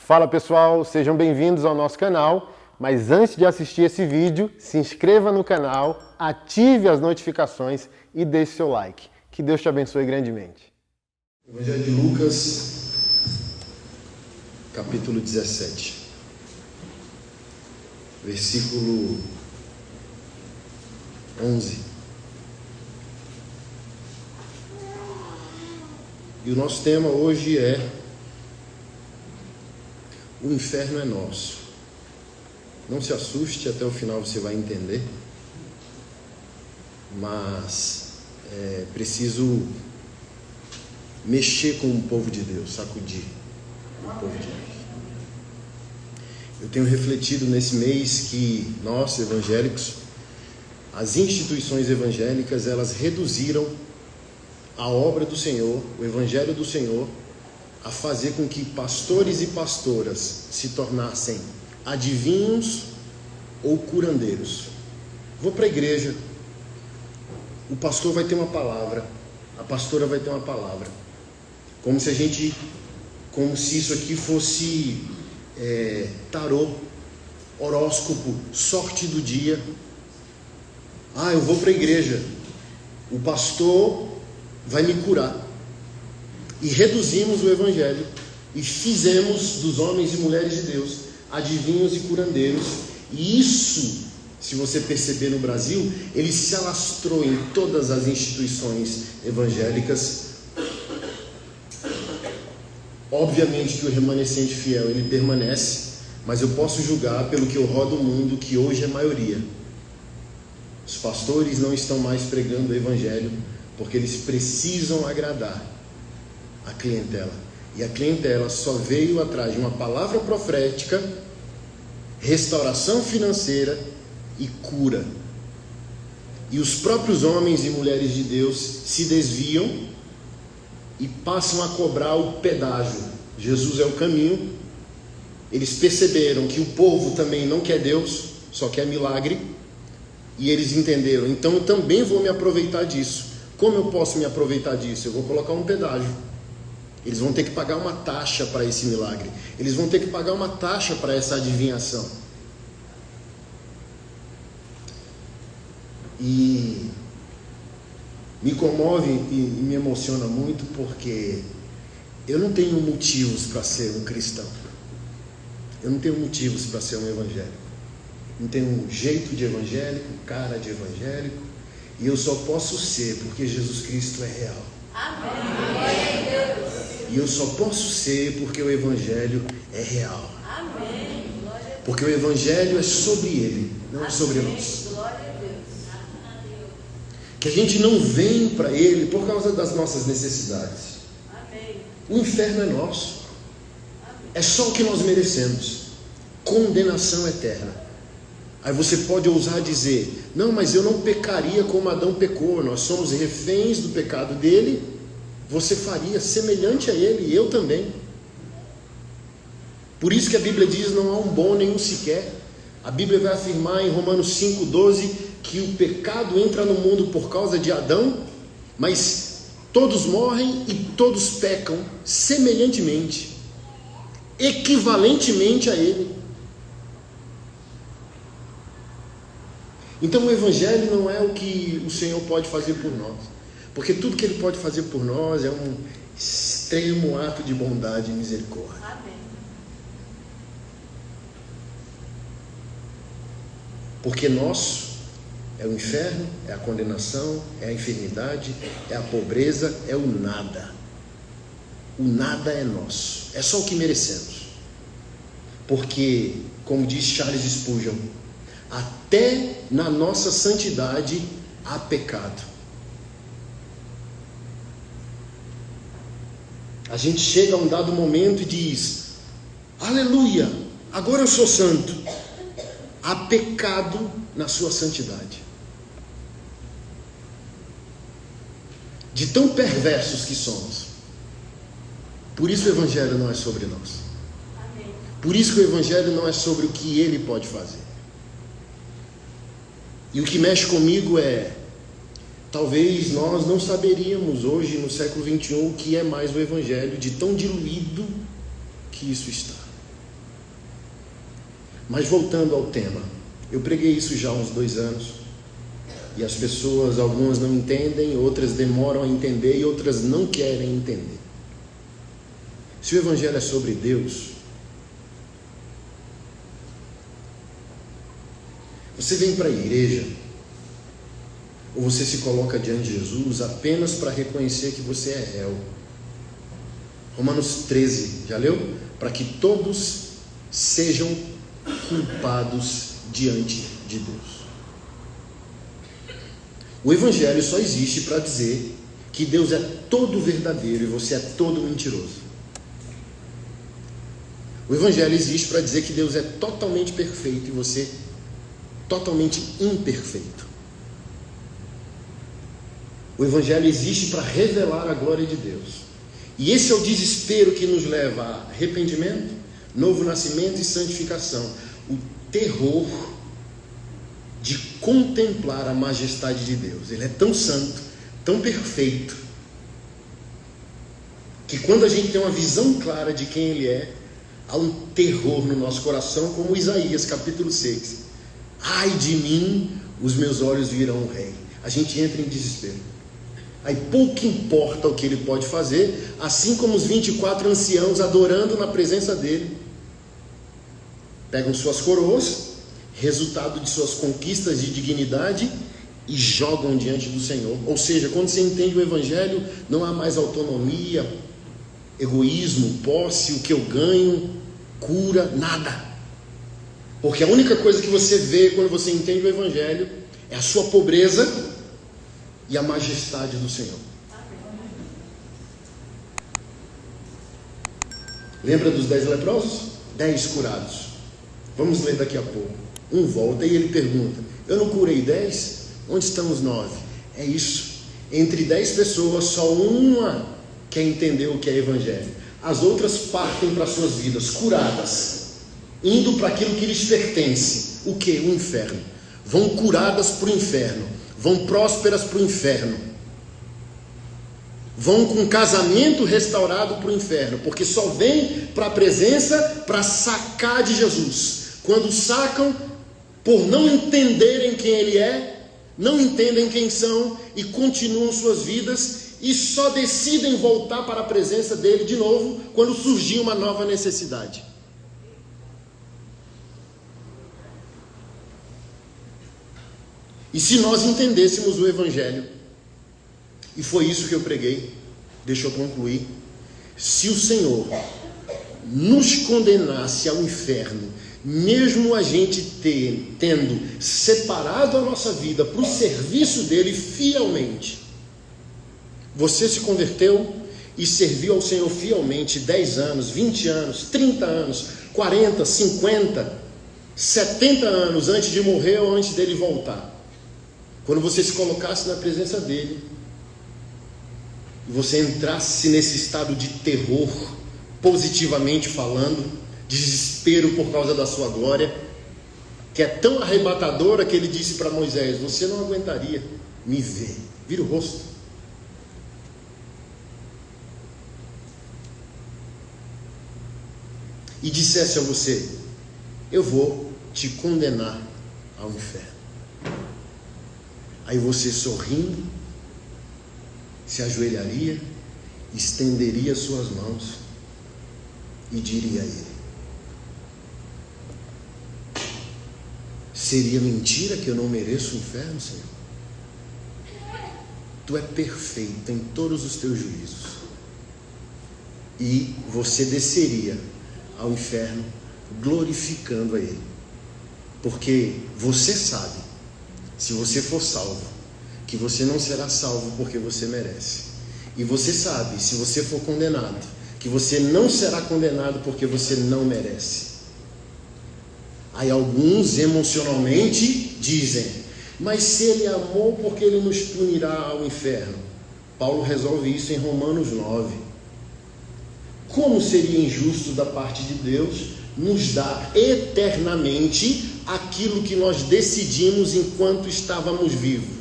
Fala pessoal, sejam bem-vindos ao nosso canal, mas antes de assistir esse vídeo, se inscreva no canal, ative as notificações e deixe seu like. Que Deus te abençoe grandemente. Evangelho de Lucas, capítulo 17, versículo 11. E o nosso tema hoje é: o inferno é nosso. Não se assuste, até o final você vai entender. Mas é preciso mexer com o povo de Deus, sacudir o povo de Deus. Eu tenho refletido nesse mês que nós, evangélicos, as instituições evangélicas, elas reduziram a obra do Senhor, o Evangelho do Senhor, a fazer com que pastores e pastoras se tornassem adivinhos ou curandeiros. Vou para a igreja, o pastor vai ter uma palavra, a pastora vai ter uma palavra, como se isso aqui fosse tarô, horóscopo, sorte do dia. Eu vou para a igreja, o pastor vai me curar. E reduzimos o Evangelho e fizemos dos homens e mulheres de Deus adivinhos e curandeiros. E isso, se você perceber no Brasil, ele se alastrou em todas as instituições evangélicas. Obviamente que o remanescente fiel, ele permanece, mas eu posso julgar pelo que eu rodo o mundo, que hoje é maioria. Os pastores não estão mais pregando o Evangelho, porque eles precisam agradar a clientela. E a clientela só veio atrás de uma palavra profética, restauração financeira e cura. E os próprios homens e mulheres de Deus se desviam e passam a cobrar o pedágio. Jesus é o caminho. Eles perceberam que o povo também não quer Deus, só quer milagre. E eles entenderam: então eu também vou me aproveitar disso. Como eu posso me aproveitar disso? Eu vou colocar um pedágio. Eles vão ter que pagar uma taxa para esse milagre. Eles vão ter que pagar uma taxa para essa adivinhação. E me comove e me emociona muito, porque eu não tenho motivos para ser um cristão. Eu não tenho motivos para ser um evangélico. Não tenho um jeito de evangélico, cara de evangélico. E eu só posso ser porque Jesus Cristo é real. Amém. E eu só posso ser porque o Evangelho é real. Amém. Porque o Evangelho é sobre Ele, não é sobre nós. Que a gente não vem para Ele por causa das nossas necessidades. Amém. O inferno é nosso. É só o que nós merecemos. Condenação eterna. Aí você pode ousar dizer: não, mas eu não pecaria como Adão pecou. Nós somos reféns do pecado dele. Você faria semelhante a ele, e eu também. Por isso que a Bíblia diz: não há um bom nenhum sequer. A Bíblia vai afirmar em Romanos 5,12 que o pecado entra no mundo por causa de Adão, mas todos morrem e todos pecam semelhantemente, equivalentemente a ele. Então o Evangelho não é o que o Senhor pode fazer por nós, porque tudo que Ele pode fazer por nós é um extremo ato de bondade e misericórdia. Amém. Porque nosso é o inferno, é a condenação, é a enfermidade, é a pobreza, é o nada. O nada é nosso, é só o que merecemos. Porque, como diz Charles Spurgeon, até na nossa santidade há pecado. A gente chega a um dado momento e diz: aleluia, agora eu sou santo. Há pecado na sua santidade. De tão perversos que somos. Por isso o Evangelho não é sobre nós. Amém. Por isso que o Evangelho não é sobre o que Ele pode fazer. E o que mexe comigo é: talvez nós não saberíamos hoje, no século XXI, o que é mais o Evangelho, de tão diluído que isso está. Mas voltando ao tema, eu preguei isso já há uns 2 anos, e as pessoas, algumas não entendem, outras demoram a entender e outras não querem entender. Se o Evangelho é sobre Deus, você vem para a igreja, ou você se coloca diante de Jesus apenas para reconhecer que você é réu. Romanos 13, já leu? Para que todos sejam culpados diante de Deus. O Evangelho só existe para dizer que Deus é todo verdadeiro e você é todo mentiroso. O Evangelho existe para dizer que Deus é totalmente perfeito e você totalmente imperfeito. O Evangelho existe para revelar a glória de Deus. E esse é o desespero que nos leva a arrependimento, novo nascimento e santificação. O terror de contemplar a majestade de Deus. Ele é tão santo, tão perfeito, que quando a gente tem uma visão clara de quem Ele é, há um terror no nosso coração, como Isaías capítulo 6. Ai de mim, os meus olhos virão o Rei. A gente entra em desespero. Aí pouco importa o que Ele pode fazer, assim como os 24 anciãos adorando na presença dEle. Pegam suas coroas, resultado de suas conquistas de dignidade, e jogam diante do Senhor. Ou seja, quando você entende o Evangelho, não há mais autonomia, egoísmo, posse, o que eu ganho, cura, nada. Porque a única coisa que você vê quando você entende o Evangelho é a sua pobreza e a majestade do Senhor. Lembra dos 10 leprosos? 10 curados. Vamos ler daqui a pouco. Um volta e ele pergunta: eu não curei 10? Onde estão os 9? É isso. Entre 10 pessoas, só uma quer entender o que é Evangelho. As outras partem para suas vidas curadas, indo para aquilo que lhes pertence. O que? O inferno. Vão curadas para o inferno. Vão prósperas para o inferno. Vão com casamento restaurado para o inferno. Porque só vêm para a presença para sacar de Jesus. Quando sacam, por não entenderem quem Ele é, não entendem quem são e continuam suas vidas e só decidem voltar para a presença dEle de novo quando surgir uma nova necessidade. E se nós entendêssemos o Evangelho, e foi isso que eu preguei, deixa eu concluir, se o Senhor nos condenasse ao inferno, mesmo a gente tendo separado a nossa vida para o serviço dele fielmente, você se converteu e serviu ao Senhor fielmente 10 anos, 20 anos, 30 anos, 40, 50, 70 anos antes de morrer ou antes dele voltar. Quando você se colocasse na presença dele, e você entrasse nesse estado de terror, positivamente falando, desespero por causa da sua glória, que é tão arrebatadora que ele disse para Moisés: você não aguentaria me ver, vira o rosto. E dissesse a você: eu vou te condenar ao inferno. Aí você, sorrindo, se ajoelharia, estenderia suas mãos e diria a Ele: seria mentira que eu não mereço o inferno, Senhor? Tu é perfeito em todos os teus juízos. E você desceria ao inferno glorificando a Ele. Porque você sabe, se você for salvo, que você não será salvo porque você merece. E você sabe, se você for condenado, que você não será condenado porque você não merece. Aí alguns emocionalmente dizem: mas se Ele amou, porque Ele nos punirá ao inferno? Paulo resolve isso em Romanos 9. Como seria injusto da parte de Deus nos dar eternamente aquilo que nós decidimos enquanto estávamos vivos?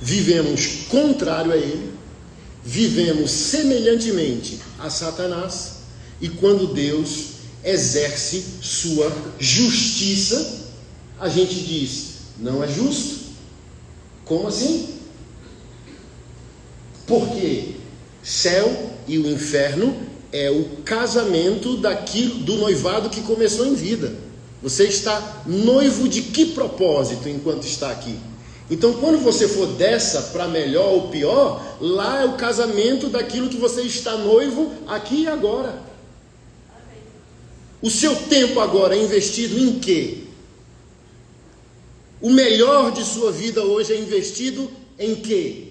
Vivemos contrário a Ele, vivemos semelhantemente a Satanás, e quando Deus exerce sua justiça, a gente diz, não é justo. Como assim? Porque céu e o inferno é o casamento do noivado que começou em vida. Você está noivo de que propósito enquanto está aqui? Então, quando você for dessa para melhor ou pior, lá é o casamento daquilo que você está noivo aqui e agora. O seu tempo agora é investido em quê? O melhor de sua vida hoje é investido em quê?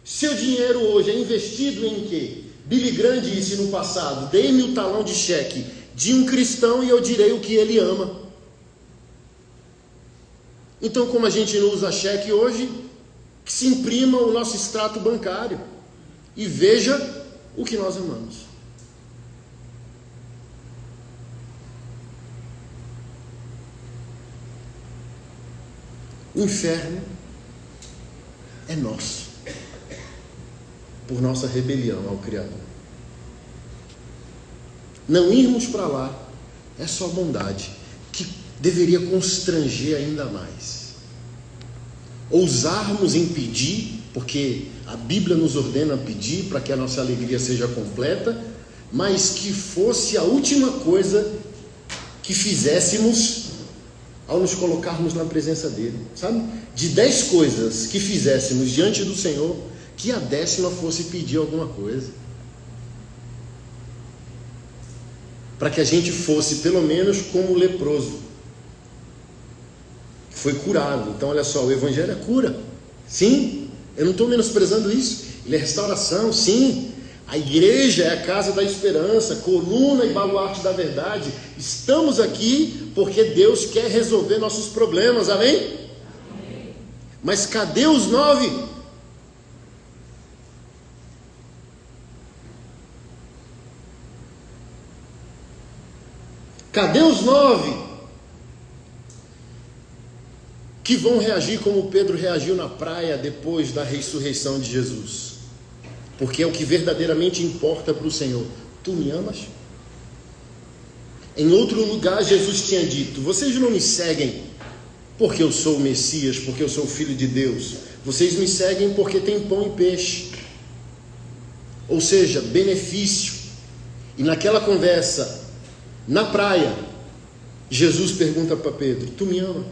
Seu dinheiro hoje é investido em quê? Billy Graham disse no passado, dê-me o talão de cheque de um cristão e eu direi o que ele ama. Então, como a gente não usa cheque hoje, que se imprima o nosso extrato bancário e veja o que nós amamos. O inferno é nosso, por nossa rebelião ao Criador. Não irmos para lá é só bondade, que deveria constranger ainda mais. Ousarmos em pedir, porque a Bíblia nos ordena pedir para que a nossa alegria seja completa, mas que fosse a última coisa que fizéssemos ao nos colocarmos na presença dele, sabe? De 10 coisas que fizéssemos diante do Senhor, que a 10ª fosse pedir alguma coisa. Para que a gente fosse pelo menos como o leproso, que foi curado. Então olha só, o Evangelho é cura, sim, eu não estou menosprezando isso. Ele é restauração, sim. A igreja é a casa da esperança, coluna e baluarte da verdade. Estamos aqui porque Deus quer resolver nossos problemas, amém? Amém. Mas cadê os 9? Cadê os 9 que vão reagir como Pedro reagiu na praia depois da ressurreição de Jesus? Porque é o que verdadeiramente importa para o Senhor. Tu me amas? Em outro lugar Jesus tinha dito, vocês não me seguem porque eu sou o Messias, porque eu sou o Filho de Deus. Vocês me seguem porque tem pão e peixe. Ou seja, benefício. E naquela conversa, na praia, Jesus pergunta para Pedro, tu me ama?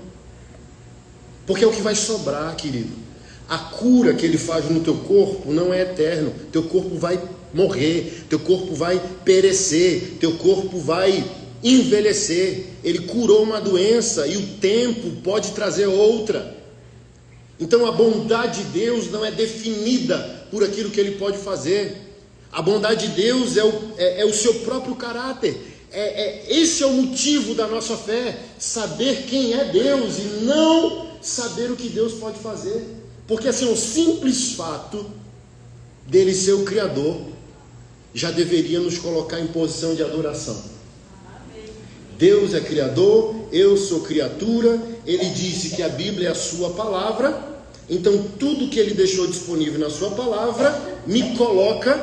Porque é o que vai sobrar, querido. A cura que ele faz no teu corpo não é eterno. Teu corpo vai morrer, teu corpo vai perecer, teu corpo vai envelhecer. Ele curou uma doença e o tempo pode trazer outra. Então a bondade de Deus não é definida por aquilo que ele pode fazer. A bondade de Deus é o seu próprio caráter. Esse é o motivo da nossa fé, saber quem é Deus e não saber o que Deus pode fazer. Porque assim, o simples fato dele ser o Criador já deveria nos colocar em posição de adoração. Deus é Criador, eu sou criatura, ele disse que a Bíblia é a sua palavra, então tudo que ele deixou disponível na sua palavra me coloca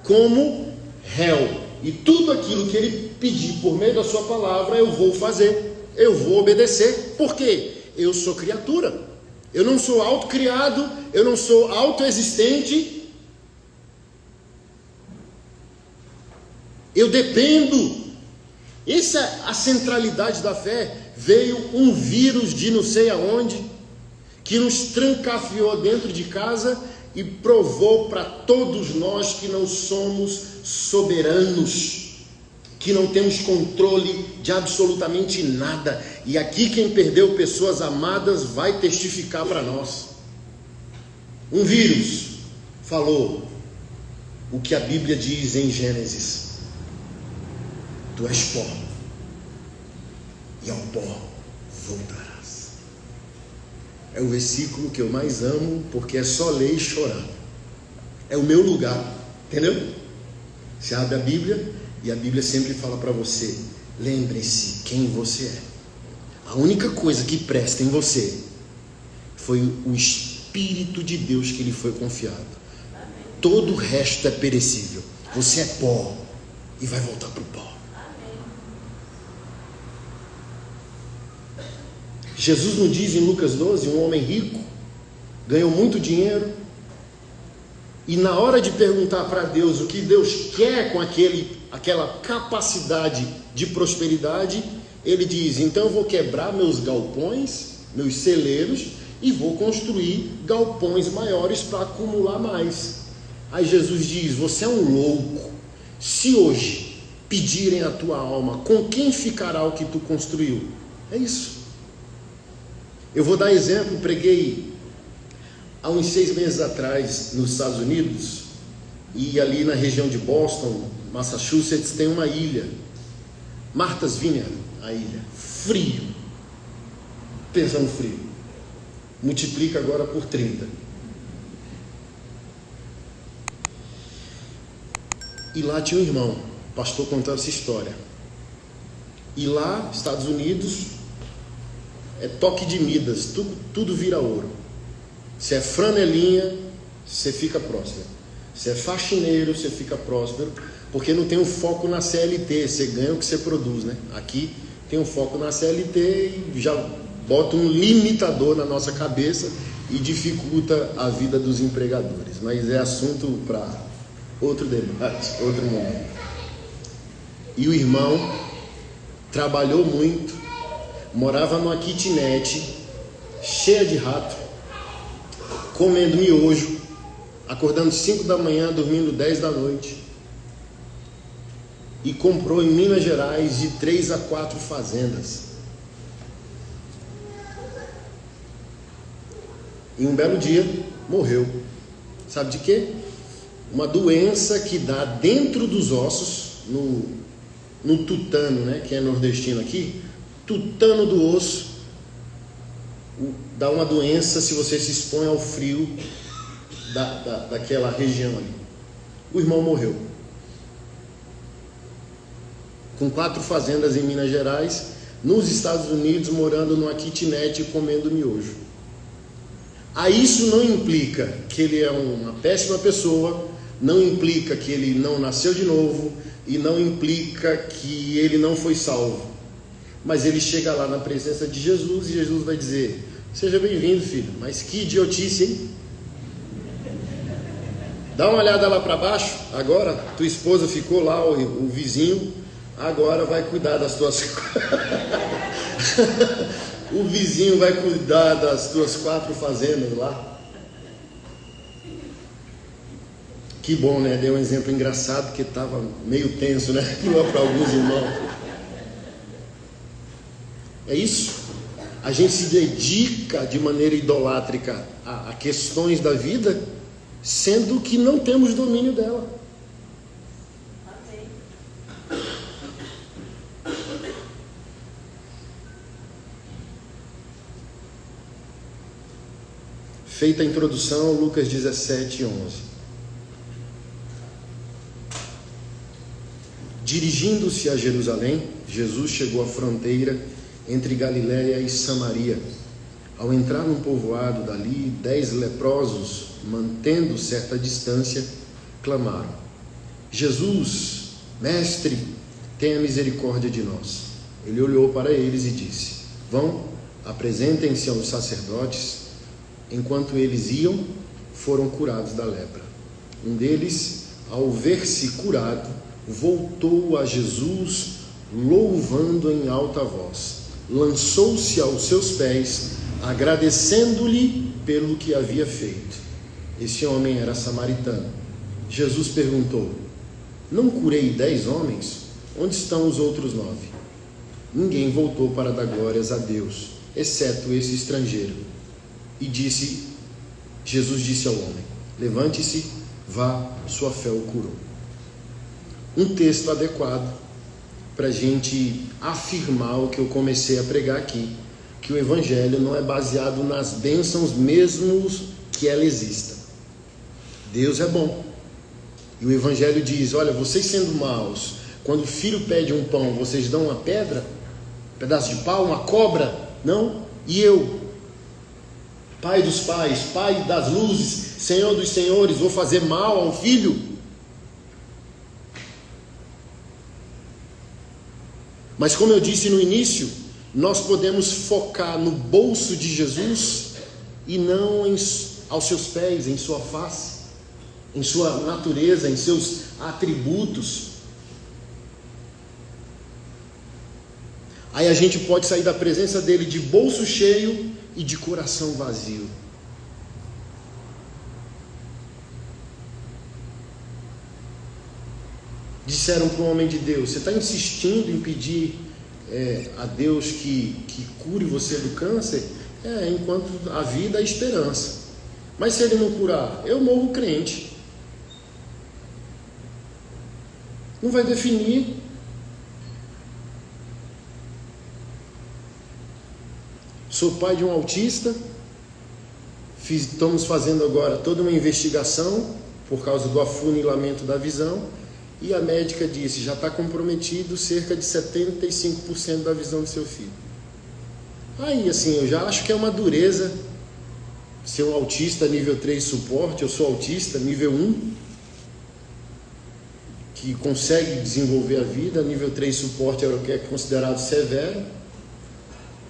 como réu. E tudo aquilo que ele pedir por meio da sua palavra eu vou fazer, eu vou obedecer. Por quê? Eu sou criatura. Eu não sou autocriado, eu não sou autoexistente. Eu dependo. Essa é a centralidade da fé. Veio um vírus de não sei aonde, que nos trancafiou dentro de casa e provou para todos nós que não somos soberanos, que não temos controle de absolutamente nada. E aqui quem perdeu pessoas amadas vai testificar para nós. Um vírus falou o que a Bíblia diz em Gênesis: tu és pó, e ao pó voltarás. É o versículo que eu mais amo, porque é só ler e chorar. É o meu lugar, entendeu? Você abre a Bíblia e a Bíblia sempre fala para você: lembre-se quem você é. A única coisa que presta em você foi o Espírito de Deus que lhe foi confiado. Todo o resto é perecível. Você é pó e vai voltar para o pó. Jesus nos diz em Lucas 12, um homem rico ganhou muito dinheiro e na hora de perguntar para Deus o que Deus quer com aquela capacidade de prosperidade, ele diz: então eu vou quebrar meus galpões, meus celeiros, e vou construir galpões maiores para acumular mais. Aí Jesus diz: você é um louco. Se hoje pedirem a tua alma, com quem ficará o que tu construiu? É isso. Eu vou dar exemplo. Preguei há uns 6 meses atrás nos Estados Unidos, e ali na região de Boston, Massachusetts, tem uma ilha, Martha's Vineyard, a ilha. Frio. Pensa no frio. Multiplica agora por 30. E lá tinha um irmão, o pastor contando essa história. E lá, Estados Unidos, é toque de Midas, tudo vira ouro. Se é franelinha, você fica próspero. Se é faxineiro, você fica próspero, porque não tem um foco na CLT, você ganha o que você produz, né? Aqui tem um foco na CLT e já bota um limitador na nossa cabeça e dificulta a vida dos empregadores. Mas é assunto para outro debate, outro momento. E o irmão trabalhou muito, morava numa kitnet cheia de rato, comendo miojo, acordando 5 da manhã, dormindo 10 da noite, e comprou em Minas Gerais de 3 a 4 fazendas. E um belo dia morreu. Sabe de quê? Uma doença que dá dentro dos ossos, no tutano, né, que é nordestino aqui, tutano do osso, dá uma doença se você se expõe ao frio daquela região ali. O irmão morreu. Com 4 fazendas em Minas Gerais, nos Estados Unidos, morando numa kitnet e comendo miojo. Aí isso não implica que ele é uma péssima pessoa, não implica que ele não nasceu de novo e não implica que ele não foi salvo. Mas ele chega lá na presença de Jesus e Jesus vai dizer: seja bem-vindo, filho, mas que idiotice, hein? Dá uma olhada lá para baixo. Agora tua esposa ficou lá, o vizinho agora vai cuidar das tuas o vizinho vai cuidar das tuas 4 fazendas lá. Que bom, né? Deu um exemplo engraçado, porque estava meio tenso, né? Para alguns irmãos. É isso. A gente se dedica de maneira idolátrica a questões da vida, sendo que não temos domínio dela. Feita a introdução, Lucas 17, 11. Dirigindo-se a Jerusalém, Jesus chegou à fronteira entre Galiléia e Samaria. Ao entrar num povoado dali, 10 leprosos, mantendo certa distância, clamaram: Jesus, mestre, tenha misericórdia de nós. Ele olhou para eles e disse: vão, apresentem-se aos sacerdotes. Enquanto eles iam, foram curados da lepra. Um deles, ao ver-se curado, voltou a Jesus, louvando em alta voz. Lançou-se aos seus pés, agradecendo-lhe pelo que havia feito. Esse homem era samaritano. Jesus perguntou: não curei 10 homens? Onde estão os outros 9? Ninguém voltou para dar glórias a Deus, exceto esse estrangeiro. E Jesus disse ao homem: levante-se, vá, sua fé o curou. Um texto adequado para a gente afirmar o que eu comecei a pregar aqui, que o Evangelho não é baseado nas bênçãos mesmo que ela exista. Deus é bom. E o Evangelho diz: olha, vocês sendo maus, quando o filho pede um pão, vocês dão uma pedra, um pedaço de pau, uma cobra? Não? E eu? Pai dos pais, Pai das luzes, Senhor dos senhores, vou fazer mal ao filho? Mas como eu disse no início, nós podemos focar no bolso de Jesus e não aos seus pés, em sua face, em sua natureza, em seus atributos. Aí a gente pode sair da presença dele de bolso cheio e de coração vazio. Disseram para um homem de Deus: você está insistindo em pedir a Deus que cure você do câncer? Enquanto a vida é esperança. Mas se ele não curar, eu morro crente. Não vai definir. Sou pai de um autista. Estamos fazendo agora toda uma investigação por causa do afunilamento da visão. E a médica disse: já está comprometido cerca de 75% da visão do seu filho. Aí, assim, eu já acho que é uma dureza ser um autista nível 3 suporte. Eu sou autista nível 1, que consegue desenvolver a vida. Nível 3 suporte é o que é considerado severo.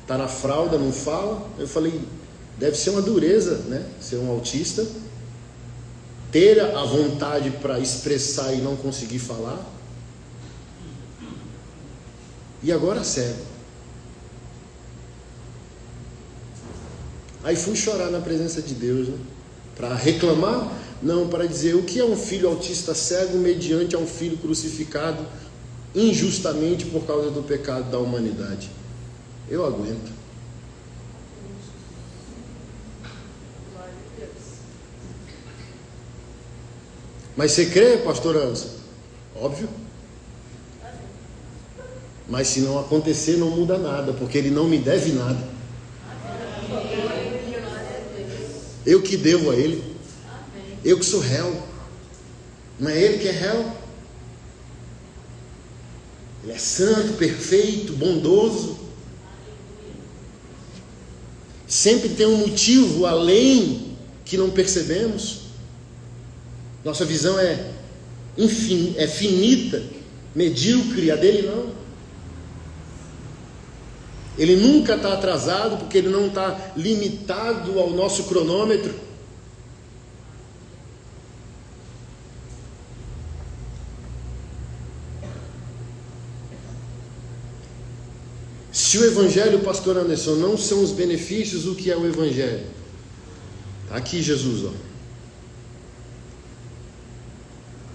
Está na fralda, não fala. Eu falei, deve ser uma dureza, né? Ser um autista, ter a vontade para expressar e não conseguir falar. E agora cego. Aí fui chorar na presença de Deus, né? Para reclamar? Não, para dizer o que é um filho autista cego mediante a um filho crucificado injustamente por causa do pecado da humanidade. Eu aguento. Mas você crê, pastor Anderson? Óbvio. Mas se não acontecer, não muda nada, porque ele não me deve nada. Eu que devo a ele. Eu que sou réu. Não é ele que é réu. Ele é santo, perfeito, bondoso. Sempre tem um motivo além que não percebemos. Nossa visão é finita, medíocre, a dele não. Ele nunca está atrasado, porque ele não está limitado ao nosso cronômetro. Se o Evangelho, pastor Anderson, não são os benefícios, o que é o Evangelho? Está aqui Jesus, ó.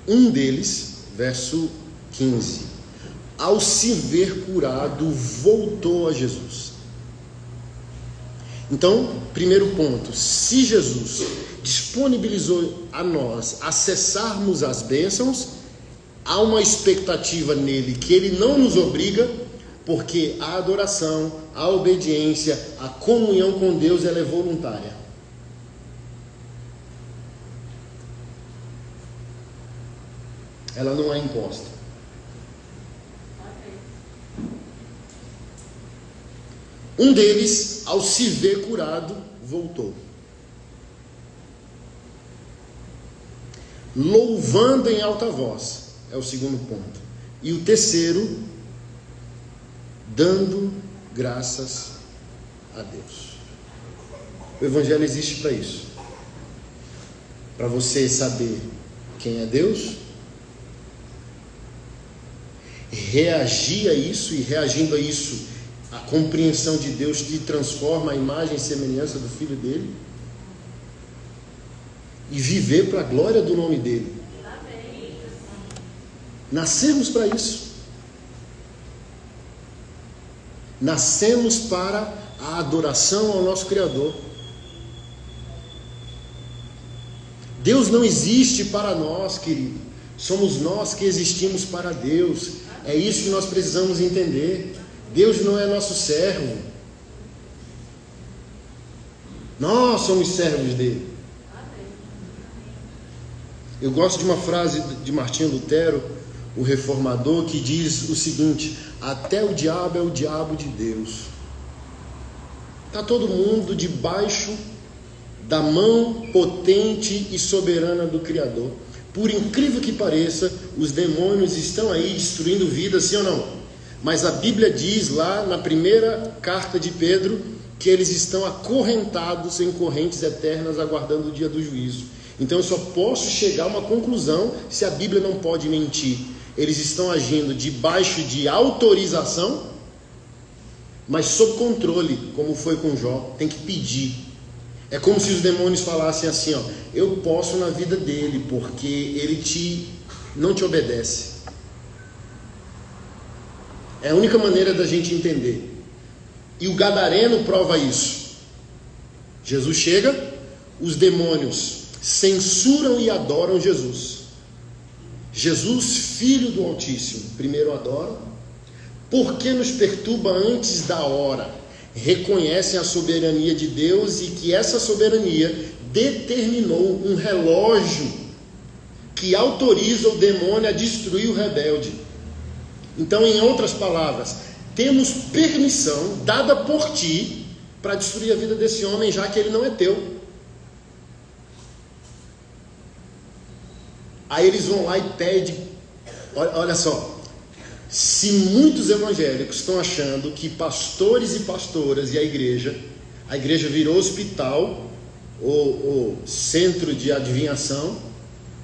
Um deles, verso 15: ao se ver curado, voltou a Jesus. Então, primeiro ponto: se Jesus disponibilizou a nós acessarmos as bênçãos, há uma expectativa nele que ele não nos obriga, porque a adoração, a obediência, a comunhão com Deus, ela é voluntária. Ela não é imposta. Um deles, ao se ver curado, voltou, louvando em alta voz. É o segundo ponto. E o terceiro, dando graças a Deus. O Evangelho existe para isso. Para você saber quem é Deus, reagir a isso, e reagindo a isso, a compreensão de Deus que transforma a imagem e semelhança do Filho dele, e viver para a glória do nome dele. Amém. Nascemos para isso. Nascemos para a adoração ao nosso Criador. Deus não existe para nós, querido. Somos nós que existimos para Deus. É isso que nós precisamos entender. Deus não é nosso servo. Nós somos servos dele. Eu gosto de uma frase de Martinho Lutero, o reformador, que diz o seguinte: até o diabo é o diabo de Deus. Está todo mundo debaixo da mão potente e soberana do Criador. Por incrível que pareça, os demônios estão aí destruindo vidas, sim ou não? Mas a Bíblia diz lá na primeira carta de Pedro que eles estão acorrentados em correntes eternas, aguardando o dia do juízo. Então eu só posso chegar a uma conclusão se a Bíblia não pode mentir. Eles estão agindo debaixo de autorização, mas sob controle, como foi com Jó. Tem que pedir. É como se os demônios falassem assim, ó: eu posso na vida dele, porque ele não te obedece. É a única maneira da gente entender. E o gadareno prova isso. Jesus chega, os demônios censuram e adoram Jesus. Jesus, Filho do Altíssimo, primeiro adoram. Por que nos perturba antes da hora? Reconhecem a soberania de Deus e que essa soberania determinou um relógio que autoriza o demônio a destruir o rebelde. Então, em outras palavras, temos permissão dada por ti para destruir a vida desse homem, já que ele não é teu. Aí eles vão lá e pedem. Olha só, se muitos evangélicos estão achando que pastores e pastoras e a igreja virou hospital ou centro de adivinhação,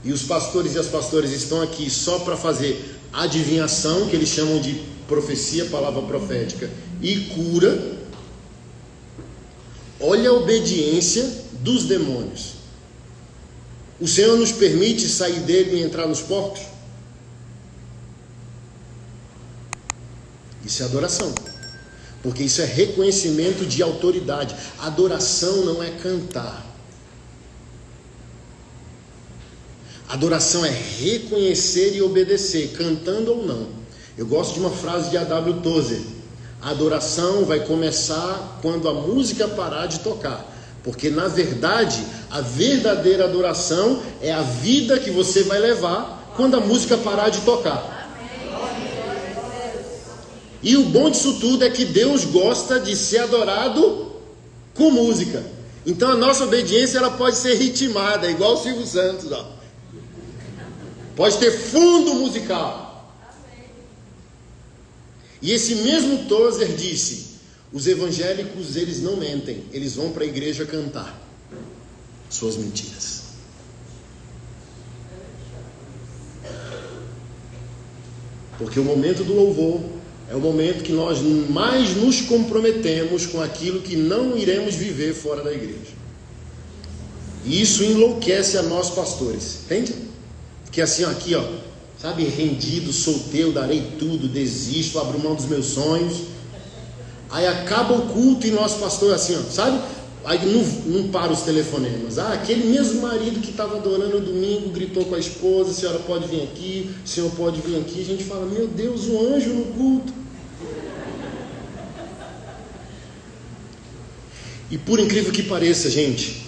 e os pastores e as pastoras estão aqui só para fazer adivinhação, que eles chamam de profecia, palavra profética, e cura. Olha a obediência dos demônios. O Senhor nos permite sair dele e entrar nos porcos? Isso é adoração, porque isso é reconhecimento de autoridade. Adoração não é cantar. Adoração é reconhecer e obedecer, cantando ou não. Eu gosto de uma frase de A.W. Tozer: a adoração vai começar quando a música parar de tocar. Porque na verdade, a verdadeira adoração é a vida que você vai levar quando a música parar de tocar. E o bom disso tudo é que Deus gosta de ser adorado com música. Então a nossa obediência, ela pode ser ritmada, igual o Silvio Santos, ó. Pode ter fundo musical. E esse mesmo Tozer disse: os evangélicos, eles não mentem, eles vão para a igreja cantar suas mentiras. Porque o momento do louvor é o momento que nós mais nos comprometemos com aquilo que não iremos viver fora da igreja. E isso enlouquece a nós pastores, entende? Porque assim, ó, aqui, ó, sabe, rendido, solteiro, darei tudo, desisto, abro mão dos meus sonhos. Aí acaba o culto e nós pastores assim, ó, sabe? Aí não para os telefonemas. Aquele mesmo marido que estava adorando no domingo gritou com a esposa: a senhora pode vir aqui, o senhor pode vir aqui. A gente fala: meu Deus, um anjo no culto. E por incrível que pareça, gente,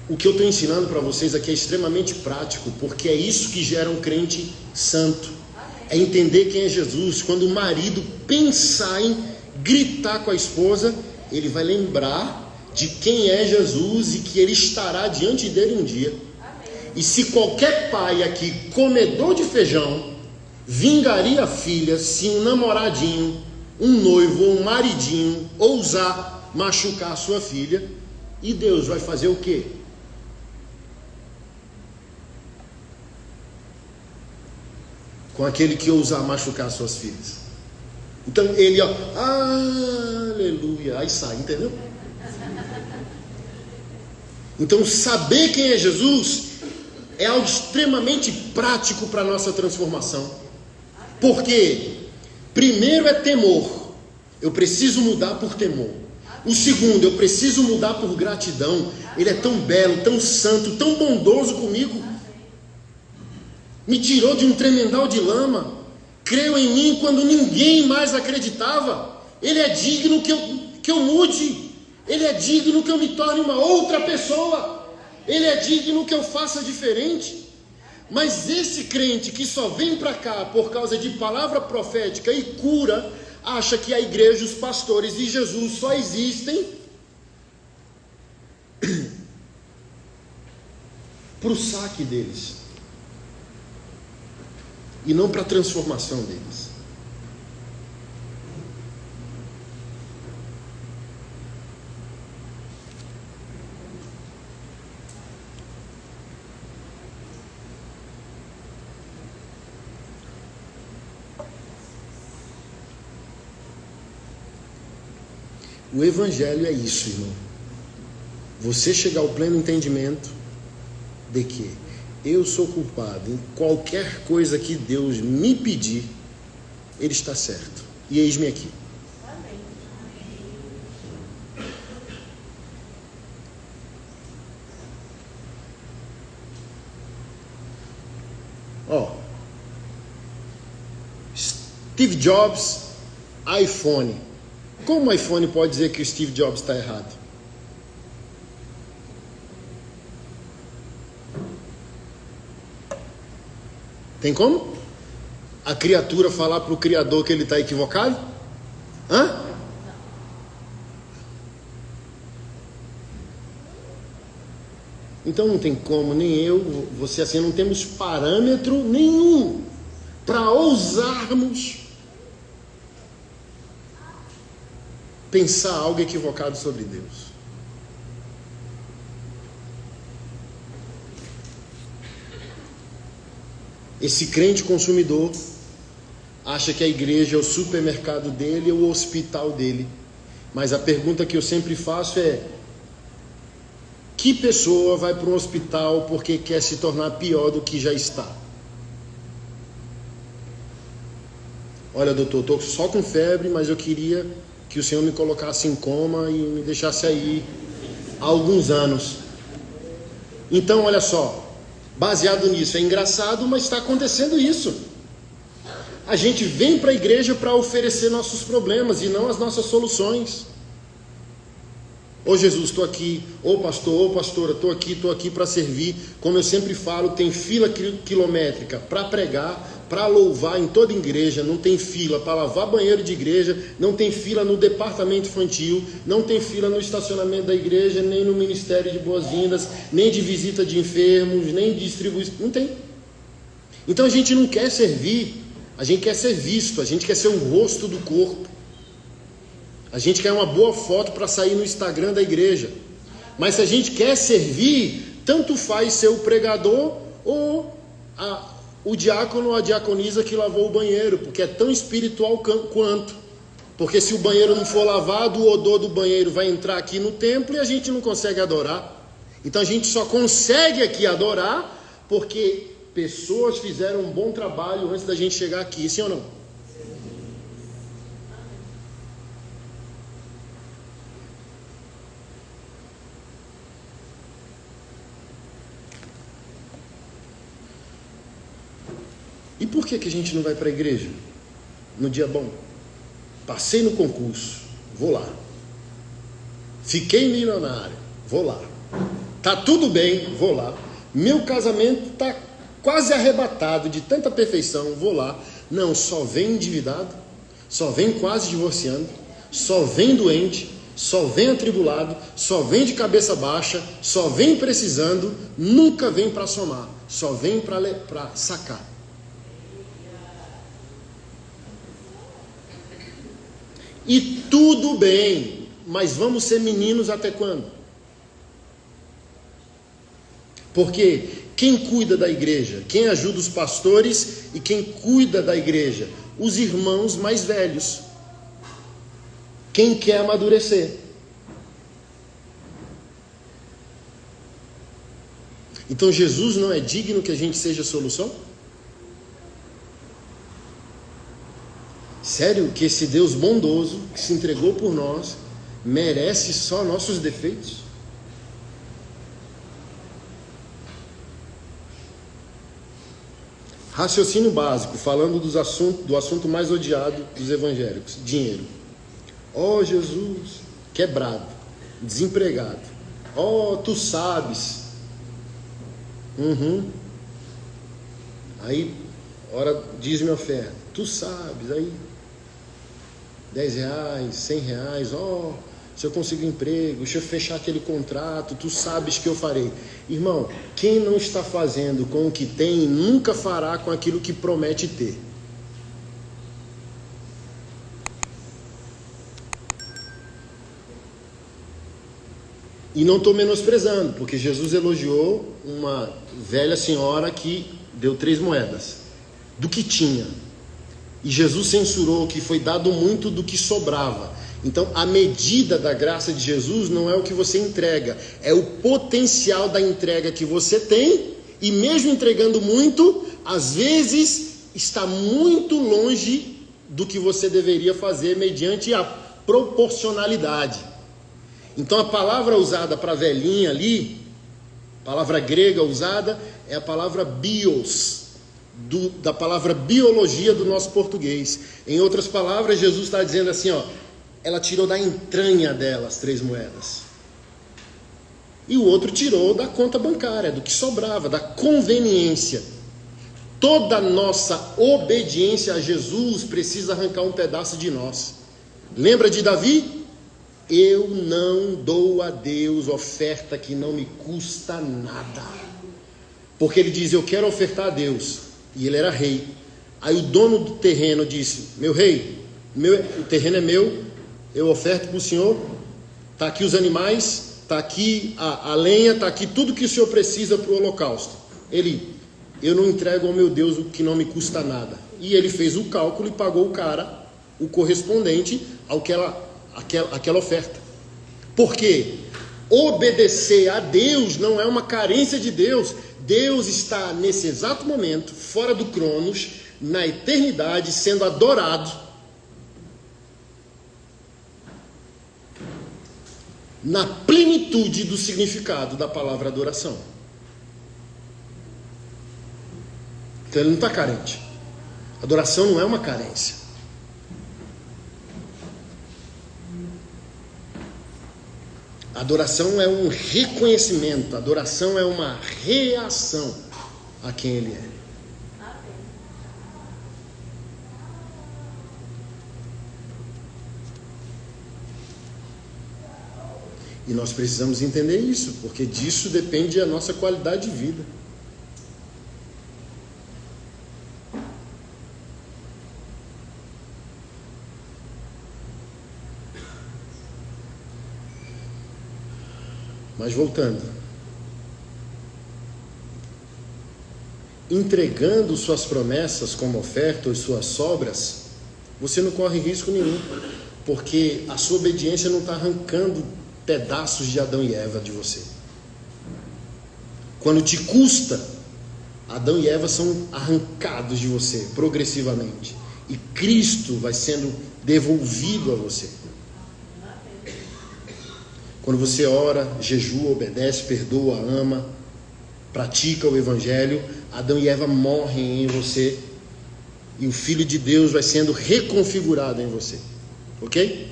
o que eu estou ensinando para vocês aqui é extremamente prático, porque é isso que gera um crente santo. É entender quem é Jesus. Quando o marido pensar em gritar com a esposa, ele vai lembrar de quem é Jesus e que ele estará diante dele um dia. E se qualquer pai aqui, comedor de feijão, vingaria a filha se um namoradinho, um noivo ou um maridinho ousar machucar a sua filha, e Deus vai fazer o quê? Com aquele que ousar machucar suas filhas. Então ele, ó, aleluia, aí sai, entendeu? Então saber quem é Jesus é algo extremamente prático para a nossa transformação. Porque primeiro é temor. Eu preciso mudar por temor. O segundo, eu preciso mudar por gratidão. Ele é tão belo, tão santo, tão bondoso comigo. Me tirou de um tremendal de lama. Creu em mim quando ninguém mais acreditava. Ele é digno que eu mude. Ele é digno que eu me torne uma outra pessoa. Ele é digno que eu faça diferente. Mas esse crente que só vem para cá por causa de palavra profética e cura, acha que a igreja, os pastores e Jesus só existem para o saque deles e não para a transformação deles. O Evangelho é isso, irmão. Você chegar ao pleno entendimento de que eu sou culpado em qualquer coisa que Deus me pedir, Ele está certo. E eis-me aqui. Ó, Steve Jobs, iPhone. Como o iPhone pode dizer que o Steve Jobs está errado? Tem como? A criatura falar para o Criador que ele está equivocado? Hã? Então não tem como, nem eu, você assim, não temos parâmetro nenhum para ousarmos pensar algo equivocado sobre Deus. Esse crente consumidor acha que a igreja é o supermercado dele ou o hospital dele. Mas a pergunta que eu sempre faço é: que pessoa vai para um hospital porque quer se tornar pior do que já está? Olha, doutor, estou só com febre, mas eu queria que o Senhor me colocasse em coma e me deixasse aí há alguns anos. Então, olha só, baseado nisso, é engraçado, mas está acontecendo isso. A gente vem para a igreja para oferecer nossos problemas e não as nossas soluções. Ô Jesus, estou aqui. Ô pastor, ô pastora, estou aqui para servir. Como eu sempre falo, tem fila quilométrica para pregar, para louvar em toda igreja. Não tem fila para lavar banheiro de igreja, não tem fila no departamento infantil, não tem fila no estacionamento da igreja, nem no ministério de boas-vindas, nem de visita de enfermos, nem de distribuição. Não tem. Então a gente não quer servir, a gente quer ser visto, a gente quer ser o rosto do corpo. A gente quer uma boa foto para sair no Instagram da igreja. Mas se a gente quer servir, tanto faz ser o pregador ou o diácono ou a diaconisa que lavou o banheiro, porque é tão espiritual quanto. Porque se o banheiro não for lavado, o odor do banheiro vai entrar aqui no templo e a gente não consegue adorar. Então a gente só consegue aqui adorar porque pessoas fizeram um bom trabalho antes da gente chegar aqui, sim ou não? E por que a gente não vai para a igreja no dia bom? Passei no concurso, vou lá. Fiquei milionário, vou lá. Tá tudo bem, vou lá. Meu casamento tá quase arrebatado de tanta perfeição, vou lá. Não, só vem endividado, só vem quase divorciando, só vem doente, só vem atribulado, só vem de cabeça baixa, só vem precisando, nunca vem para somar, só vem para sacar. E tudo bem, mas vamos ser meninos até quando? Porque quem cuida da igreja, quem ajuda os pastores e quem cuida da igreja? Os irmãos mais velhos. Quem quer amadurecer. Então Jesus não é digno que a gente seja a solução? Sério que esse Deus bondoso que se entregou por nós merece só nossos defeitos? Raciocínio básico, falando do assunto mais odiado dos evangélicos: dinheiro. Ó Jesus, quebrado, desempregado. Ó, tu sabes. Aí, hora, diz-me a oferta. Tu sabes, aí... R$10, R$100, se eu consigo emprego, se eu fechar aquele contrato, tu sabes que eu farei. Irmão, quem não está fazendo com o que tem, nunca fará com aquilo que promete ter. E não estou menosprezando, porque Jesus elogiou uma velha senhora que deu 3 moedas, do que tinha. E Jesus censurou que foi dado muito do que sobrava. Então, a medida da graça de Jesus não é o que você entrega, é o potencial da entrega que você tem, e mesmo entregando muito, às vezes está muito longe do que você deveria fazer mediante a proporcionalidade. Então, a palavra usada para velhinha ali, a palavra grega usada, é a palavra bios, da palavra biologia do nosso português. Em outras palavras, Jesus está dizendo assim, ó, ela tirou da entranha dela as 3 moedas. E o outro tirou da conta bancária, do que sobrava, da conveniência. Toda nossa obediência a Jesus precisa arrancar um pedaço de nós. Lembra de Davi? Eu não dou a Deus oferta que não me custa nada. Porque ele diz, eu quero ofertar a Deus. E ele era rei. Aí o dono do terreno disse, meu rei, o terreno é meu, eu oferto para o senhor, está aqui os animais, está aqui a lenha, está aqui tudo que o senhor precisa para o holocausto. Eu não entrego ao meu Deus o que não me custa nada. E ele fez o cálculo e pagou o cara o correspondente àquela oferta. Por quê? Obedecer a Deus não é uma carência de Deus. Deus está nesse exato momento, fora do Cronos, na eternidade, sendo adorado. Na plenitude do significado da palavra adoração. Então ele não está carente. Adoração não é uma carência. Adoração é um reconhecimento, adoração é uma reação a quem Ele é. E nós precisamos entender isso, porque disso depende a nossa qualidade de vida. Mas voltando, entregando suas promessas como oferta ou suas sobras, você não corre risco nenhum, porque a sua obediência não está arrancando pedaços de Adão e Eva de você. Quando te custa, Adão e Eva são arrancados de você progressivamente, e Cristo vai sendo devolvido a você. Quando você ora, jejua, obedece, perdoa, ama, pratica o Evangelho, Adão e Eva morrem em você e o Filho de Deus vai sendo reconfigurado em você. Ok?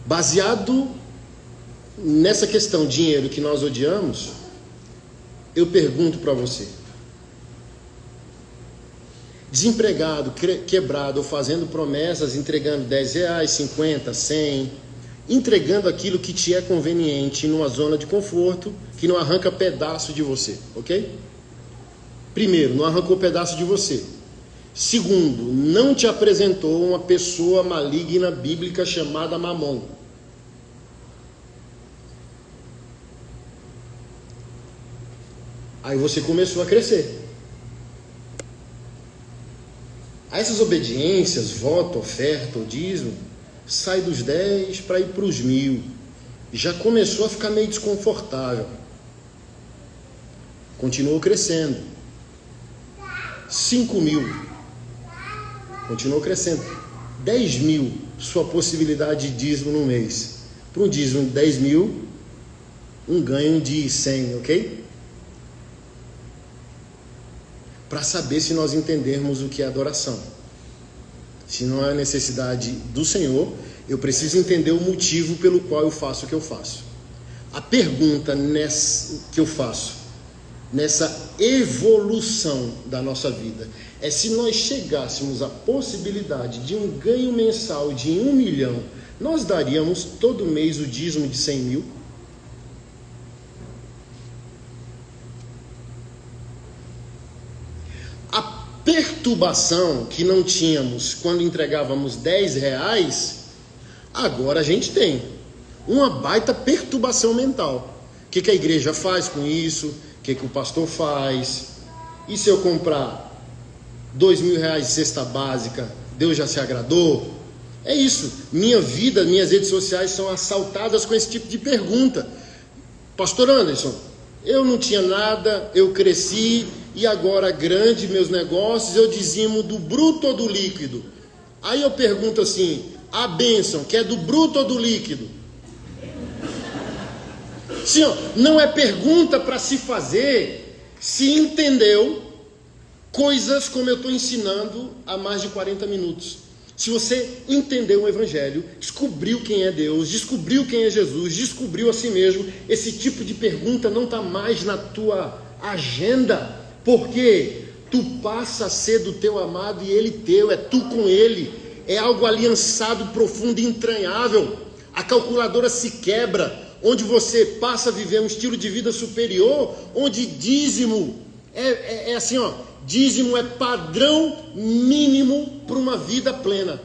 Baseado nessa questão dinheiro que nós odiamos, eu pergunto para você: desempregado, quebrado ou fazendo promessas, entregando R$10, 50, 100... entregando aquilo que te é conveniente numa zona de conforto, que não arranca pedaço de você, ok? Primeiro, não arrancou pedaço de você. Segundo, não te apresentou uma pessoa maligna bíblica chamada Mamon. Aí você começou a crescer. Aí essas obediências, voto, oferta, ou dízimo, sai dos 10 para ir para os 1000. Já começou a ficar meio desconfortável. Continuou crescendo. 5.000. Continuou crescendo. 10.000, sua possibilidade de dízimo no mês. Para um dízimo de 10.000, um ganho de 100, ok? Para saber se nós entendermos o que é adoração. Se não é necessidade do Senhor, eu preciso entender o motivo pelo qual eu faço o que eu faço. A pergunta que eu faço: nessa evolução da nossa vida. É se nós chegássemos à possibilidade de um ganho mensal de 1 milhão, nós daríamos todo mês o dízimo de 100 mil? A perturbação que não tínhamos quando entregávamos 10 reais, agora a gente tem uma baita perturbação mental. O que a igreja faz com isso? O que o pastor faz? E se eu comprar 2 mil reais de cesta básica, Deus já se agradou? É isso. Minha vida, minhas redes sociais são assaltadas com esse tipo de pergunta. Pastor Anderson, eu não tinha nada, eu cresci e agora grande meus negócios, eu dizimo do bruto ou do líquido? Aí eu pergunto assim, a bênção, que é do bruto ou do líquido? Sim, não é pergunta para se fazer se entendeu coisas como eu estou ensinando há mais de 40 minutos. Se você entendeu o Evangelho, descobriu quem é Deus, descobriu quem é Jesus, descobriu a si mesmo, esse tipo de pergunta não está mais na tua agenda, porque tu passa a ser do teu amado e ele teu, é tu com ele, é algo aliançado, profundo e entranhável. A calculadora se quebra, onde você passa a viver um estilo de vida superior, onde dízimo é assim, dízimo é padrão mínimo para uma vida plena.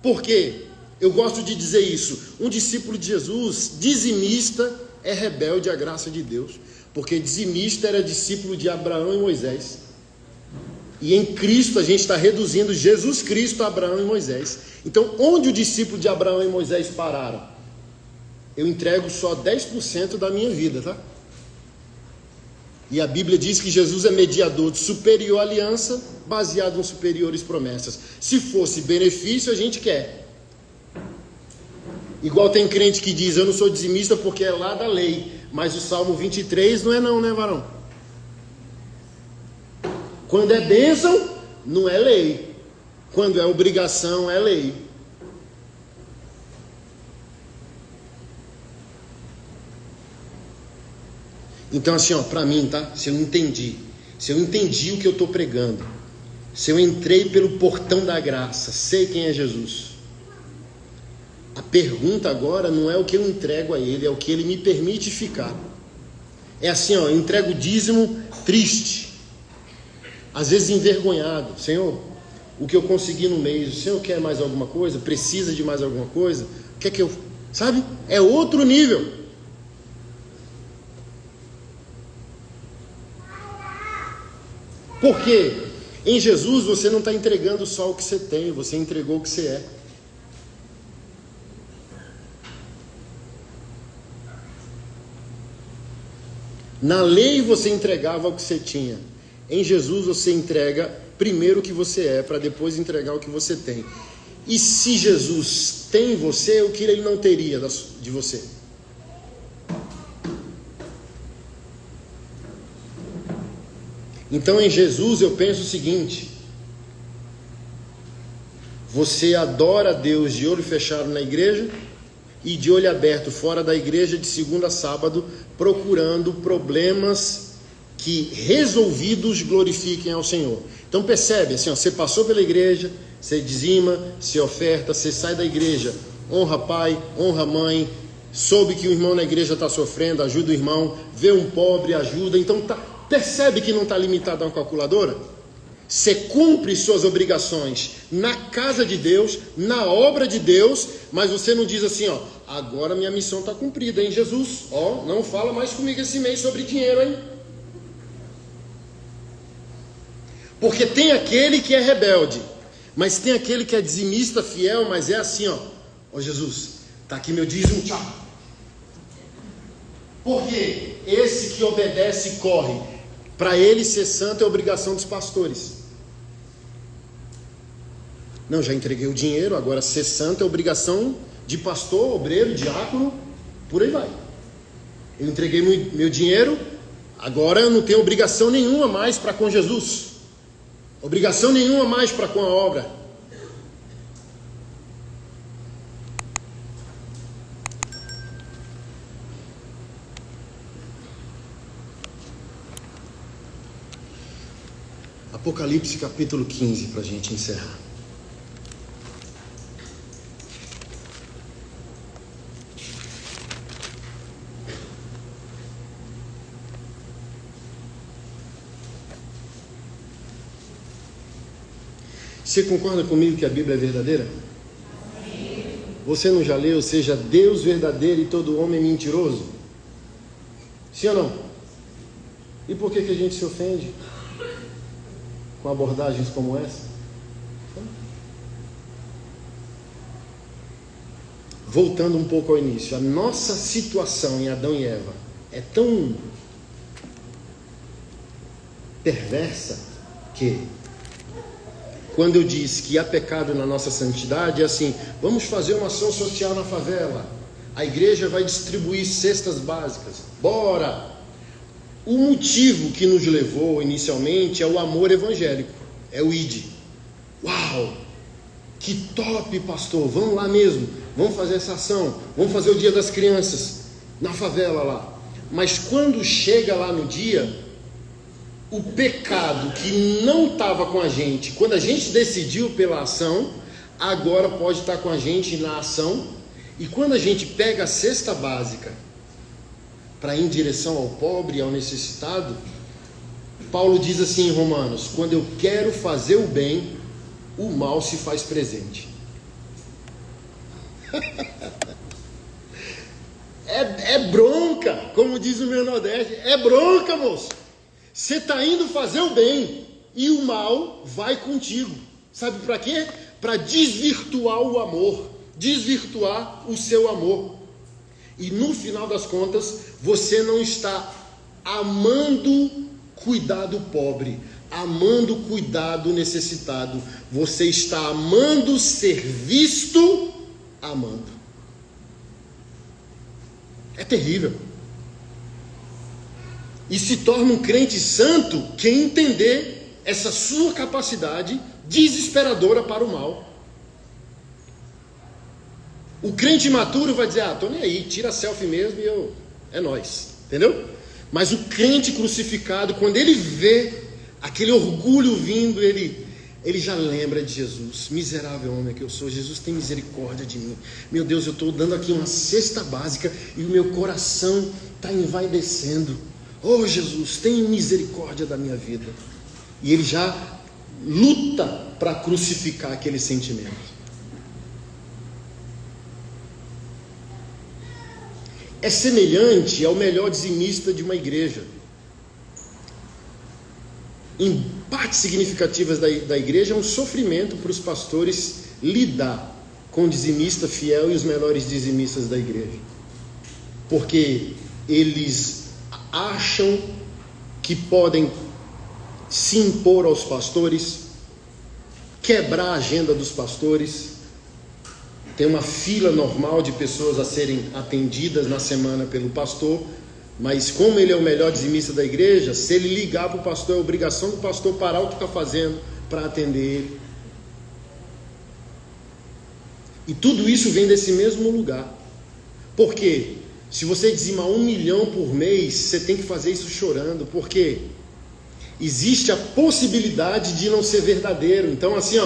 Por quê? Eu gosto de dizer isso. Um discípulo de Jesus, dizimista, é rebelde à graça de Deus, porque dizimista era discípulo de Abraão e Moisés. E em Cristo a gente está reduzindo Jesus Cristo a Abraão e Moisés. Então, onde o discípulo de Abraão e Moisés pararam? Eu entrego só 10% da minha vida, tá? E a Bíblia diz que Jesus é mediador de superior aliança, baseado em superiores promessas. Se fosse benefício, a gente quer. Igual tem crente que diz, eu não sou dizimista porque é lá da lei. Mas o Salmo 23 não é não, né, varão? Quando é bênção, não é lei. Quando é obrigação, é lei. Então assim, para mim, tá? Se eu entendi o que eu estou pregando, se eu entrei pelo portão da graça, sei quem é Jesus, a pergunta agora não é o que eu entrego a ele, é o que ele me permite ficar. É assim, eu entrego o dízimo triste, às vezes envergonhado. Senhor, o que eu consegui no mês, o Senhor quer mais alguma coisa? Precisa de mais alguma coisa? O que é que eu... Sabe? É outro nível. Porque em Jesus você não está entregando só o que você tem, você entregou o que você é. Na lei você entregava o que você tinha. Em Jesus você entrega primeiro o que você é, para depois entregar o que você tem. E se Jesus tem em você, o que ele não teria de você? Então em Jesus eu penso o seguinte: você adora a Deus de olho fechado na igreja e de olho aberto fora da igreja de segunda a sábado, procurando problemas que resolvidos glorifiquem ao Senhor. Então percebe, assim, você passou pela igreja, você dizima, você oferta, você sai da igreja, honra pai, honra mãe, soube que o irmão na igreja está sofrendo, ajuda o irmão, vê um pobre, ajuda. Então percebe que não está limitado a uma calculadora? Você cumpre suas obrigações na casa de Deus, na obra de Deus, mas você não diz assim, agora minha missão está cumprida, hein, Jesus? Não fala mais comigo esse mês sobre dinheiro, hein? Porque tem aquele que é rebelde, mas tem aquele que é dizimista fiel, mas é assim, Jesus, está aqui meu dízimo, tchau. Porque esse que obedece e corre, para ele ser santo é obrigação dos pastores. Não, já entreguei o dinheiro, agora ser santo é obrigação de pastor, obreiro, diácono, por aí vai. Eu entreguei meu dinheiro, agora eu não tenho obrigação nenhuma mais para com Jesus. Obrigação nenhuma mais para com a obra. Apocalipse capítulo 15, para a gente encerrar. Você concorda comigo que a Bíblia é verdadeira? Você não já leu, seja Deus verdadeiro e todo homem mentiroso? Sim ou não? E por que a gente se ofende com abordagens como essa? Voltando um pouco ao início, a nossa situação em Adão e Eva é tão perversa que, quando eu disse que há pecado na nossa santidade, é assim: vamos fazer uma ação social na favela, a igreja vai distribuir cestas básicas, bora! O motivo que nos levou inicialmente é o amor evangélico, é o ID. Uau, que top, pastor, vamos lá mesmo, vamos fazer essa ação, vamos fazer o dia das crianças na favela lá. Mas quando chega lá no dia, o pecado que não estava com a gente, quando a gente decidiu pela ação, agora pode estar com a gente na ação. E quando a gente pega a cesta básica para ir em direção ao pobre e ao necessitado, Paulo diz assim em Romanos: quando eu quero fazer o bem, o mal se faz presente. É bronca, como diz o meu Nordeste, é bronca, moço. Você está indo fazer o bem e o mal vai contigo. Sabe para quê? Para desvirtuar o amor, desvirtuar o seu amor. E no final das contas, você não está amando cuidar do pobre, amando cuidar do necessitado. Você está amando ser visto amando. É terrível. E se torna um crente santo quem entender essa sua capacidade desesperadora para o mal. O crente imaturo vai dizer: tô nem aí, tira selfie mesmo e é nóis, entendeu? Mas o crente crucificado, quando ele vê aquele orgulho vindo, ele já lembra de Jesus. Miserável homem que eu sou, Jesus tem misericórdia de mim. Meu Deus, eu estou dando aqui uma cesta básica e o meu coração está envaidecendo. Oh Jesus, tenha misericórdia da minha vida. E ele já luta para crucificar aquele sentimento. É semelhante ao melhor dizimista de uma igreja. Em partes significativas da igreja, é um sofrimento para os pastores lidar com o dizimista fiel e os melhores dizimistas da igreja. Porque eles acham que podem se impor aos pastores, quebrar a agenda dos pastores. Tem uma fila normal de pessoas a serem atendidas na semana pelo pastor, mas como ele é o melhor dizimista da igreja, se ele ligar para o pastor, é obrigação do pastor parar o que está fazendo para atender ele. E tudo isso vem desse mesmo lugar. Por quê? Se você dizimar 1 milhão por mês, você tem que fazer isso chorando, porque existe a possibilidade de não ser verdadeiro. Então assim,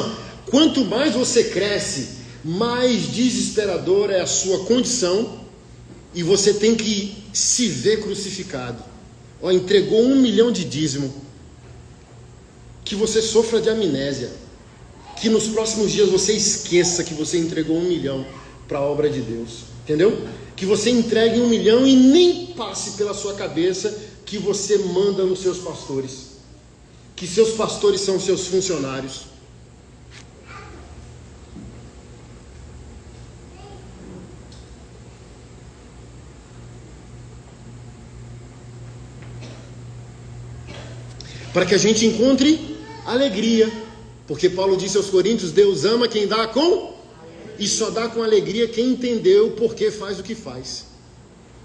quanto mais você cresce, mais desesperadora é a sua condição, e você tem que se ver crucificado. Entregou 1 milhão de dízimo, que você sofra de amnésia, que nos próximos dias você esqueça que você entregou 1 milhão para a obra de Deus, entendeu? Que você entregue 1 milhão e nem passe pela sua cabeça que você manda nos seus pastores, que seus pastores são seus funcionários. Para que a gente encontre alegria, porque Paulo disse aos Coríntios: Deus ama quem dá com, e só dá com alegria quem entendeu por que faz o que faz.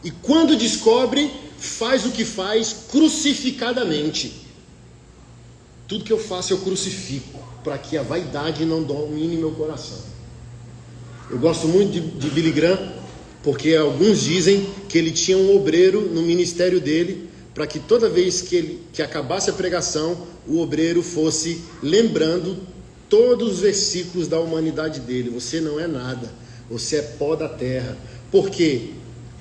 E quando descobre, faz o que faz crucificadamente. Tudo que eu faço eu crucifico, para que a vaidade não domine meu coração. Eu gosto muito de Billy Graham, porque alguns dizem que ele tinha um obreiro no ministério dele, para que toda vez que acabasse a pregação, o obreiro fosse lembrando todos os versículos da humanidade dele. Você não é nada, você é pó da terra. Porque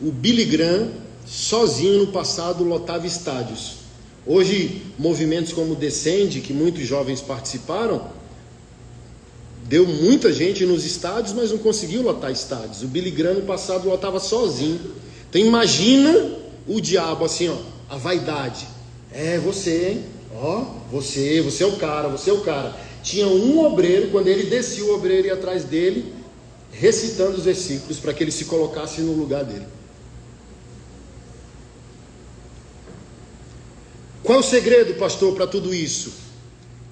o Billy Graham, sozinho no passado, lotava estádios. Hoje, movimentos como o Descende, que muitos jovens participaram, deu muita gente nos estádios, mas não conseguiu lotar estádios. O Billy Graham no passado lotava sozinho. Então imagina o diabo assim, ó, a vaidade. É você, hein? Ó, você é o cara, você é o cara. Tinha um obreiro, quando ele descia, o obreiro ia atrás dele, recitando os versículos para que ele se colocasse no lugar dele. Qual é o segredo, pastor, para tudo isso?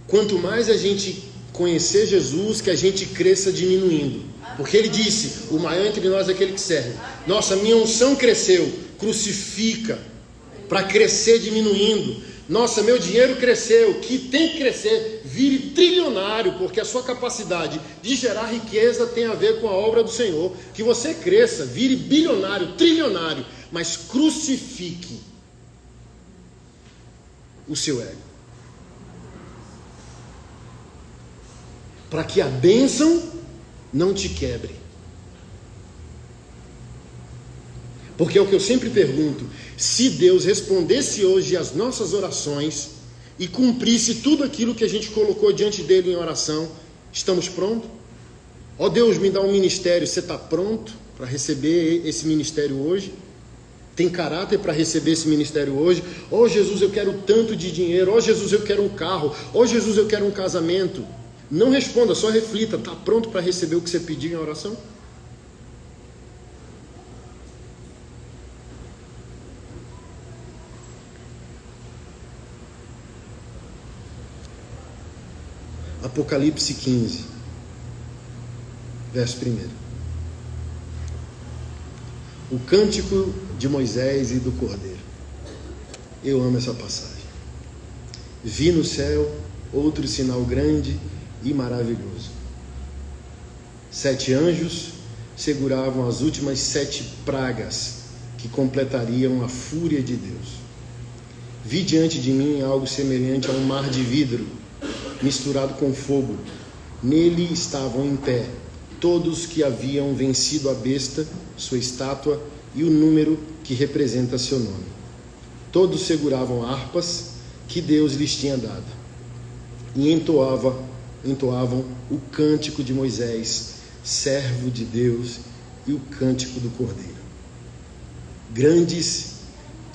Quanto mais a gente conhecer Jesus, que a gente cresça diminuindo. Porque ele disse, o maior entre nós é aquele que serve. Nossa, minha unção cresceu, crucifica, para crescer diminuindo. Nossa, meu dinheiro cresceu, que tem que crescer, vire trilionário, porque a sua capacidade de gerar riqueza tem a ver com a obra do Senhor. Que você cresça, vire bilionário, trilionário, mas crucifique o seu ego, para que a bênção não te quebre. Porque é o que eu sempre pergunto: se Deus respondesse hoje às nossas orações e cumprisse tudo aquilo que a gente colocou diante dele em oração, estamos prontos? Ó Deus, me dá um ministério, você está pronto para receber esse ministério hoje? Tem caráter para receber esse ministério hoje? Ó Jesus, eu quero tanto de dinheiro. Ó Jesus, eu quero um carro. Ó Jesus, eu quero um casamento. Não responda, só reflita. Está pronto para receber o que você pediu em oração? Apocalipse 15, verso 1. O cântico de Moisés e do Cordeiro. Eu amo essa passagem. Vi no céu outro sinal grande e maravilhoso. 7 anjos seguravam as últimas 7 pragas que completariam a fúria de Deus. Vi diante de mim algo semelhante a um mar de vidro misturado com fogo. Nele estavam em pé todos que haviam vencido a besta, sua estátua e o número que representa seu nome. Todos seguravam harpas que Deus lhes tinha dado e entoavam o cântico de Moisés, servo de Deus, e o cântico do Cordeiro. Grandes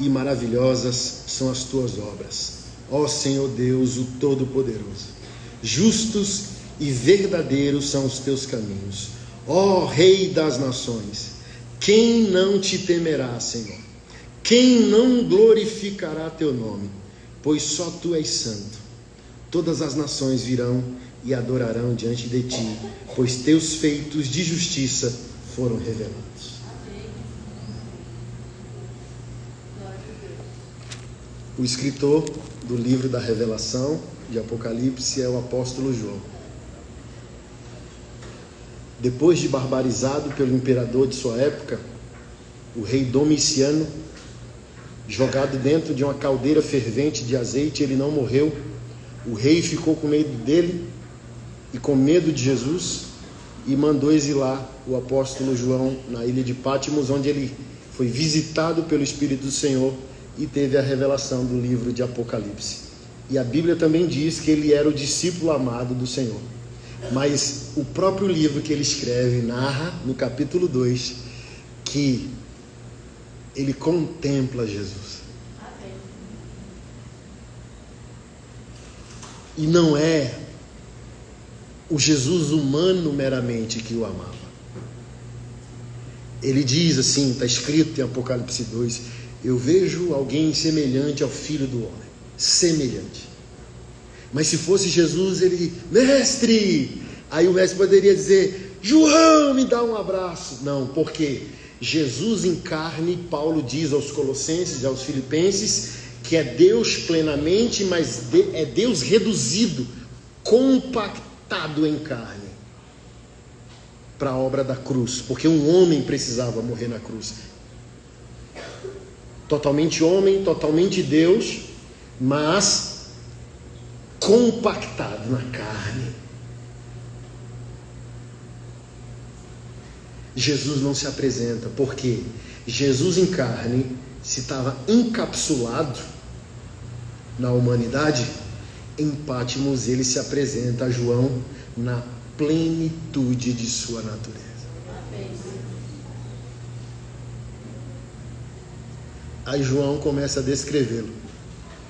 e maravilhosas são as tuas obras, ó Senhor Deus, o Todo-Poderoso. Justos e verdadeiros são os teus caminhos, ó Rei das nações. Quem não te temerá, Senhor? Quem não glorificará teu nome? Pois só tu és santo. Todas as nações virão e adorarão diante de ti, pois teus feitos de justiça foram revelados. O escritor do livro da Revelação de Apocalipse é o apóstolo João. Depois de barbarizado pelo imperador de sua época, o rei Domiciano, jogado dentro de uma caldeira fervente de azeite, ele não morreu. O rei ficou com medo dele e com medo de Jesus e mandou exilar o apóstolo João na ilha de Patmos, onde ele foi visitado pelo Espírito do Senhor e teve a revelação do livro de Apocalipse. E a Bíblia também diz que ele era o discípulo amado do Senhor. Mas o próprio livro que ele escreve narra, no capítulo 2, que ele contempla Jesus. E não é o Jesus humano meramente que o amava. Ele diz assim, está escrito em Apocalipse 2, eu vejo alguém semelhante ao Filho do Homem. Semelhante. Mas se fosse Jesus, ele, mestre, aí o mestre poderia dizer, João, me dá um abraço. Não, porque Jesus em carne, Paulo diz aos Colossenses e aos Filipenses, que é Deus plenamente, mas é Deus reduzido, compactado em carne, para a obra da cruz, porque um homem precisava morrer na cruz. totalmente homem, totalmente Deus, mas compactado na carne. Jesus não se apresenta, porque Jesus em carne, se estava encapsulado na humanidade, em Pátimos ele se apresenta a João na plenitude de sua natureza. Aí João começa a descrevê-lo.